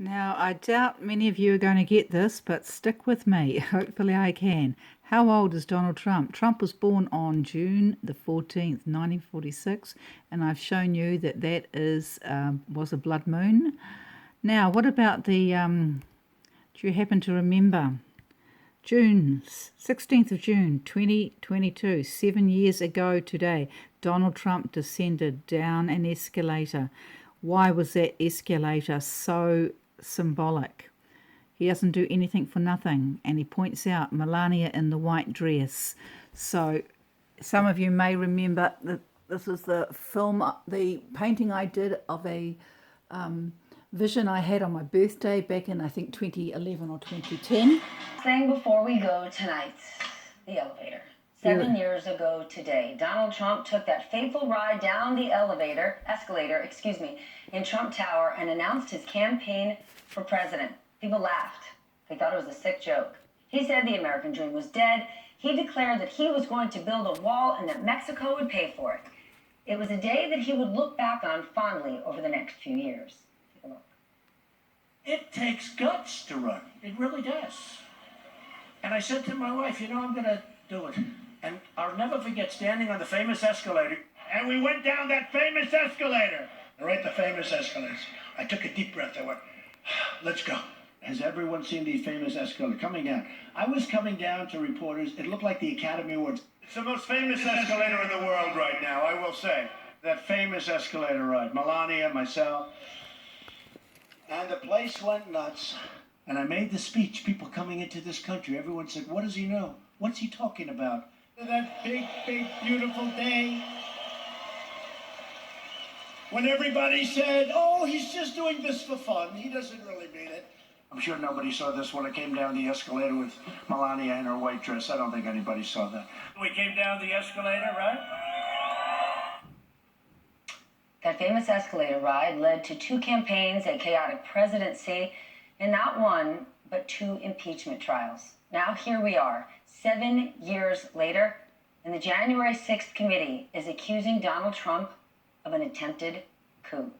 Now, I doubt many of you are going to get this, but stick with me. Hopefully, I can. How old is Donald Trump? Trump was born on June the 14th, 1946, and I've shown you that that was a blood moon. Now, what about do you happen to remember? 16th of June, 2022, 7 years ago today, Donald Trump descended down an escalator. Why was that escalator so symbolic? He doesn't do anything for nothing, and he points out Melania in the white dress. So some of you may remember that this was the painting I did of a vision I had on my birthday back in, I think, 2011 or 2010. Thing before we go tonight, the elevator. 7 years ago today, Donald Trump took that fateful ride down the escalator, in Trump Tower and announced his campaign for president. People laughed. They thought it was a sick joke. He said the American dream was dead. He declared that he was going to build a wall and that Mexico would pay for it. It was a day that he would look back on fondly over the next few years. Take a look. It takes guts to run. It really does. And I said to my wife, I'm going to do it. And I'll never forget standing on the famous escalator. And we went down that famous escalator. Right, the famous escalators. I took a deep breath. I went, let's go. Has everyone seen the famous escalator coming down? I was coming down to reporters. It looked like the Academy Awards. It's the most famous escalator in the world right now, I will say. That famous escalator ride. Melania, myself. And the place went nuts. And I made the speech, people coming into this country. Everyone said, what does he know? What's he talking about? That big, beautiful day when everybody said, oh, he's just doing this for fun. He doesn't really mean it. I'm sure nobody saw this when I came down the escalator with Melania in her white dress. I don't think anybody saw that. We came down the escalator, right? That famous escalator ride led to 2 campaigns, a chaotic presidency, and not 1, but 2 impeachment trials. Now here we are, 7 years later, and the January 6th committee is accusing Donald Trump of an attempted coup.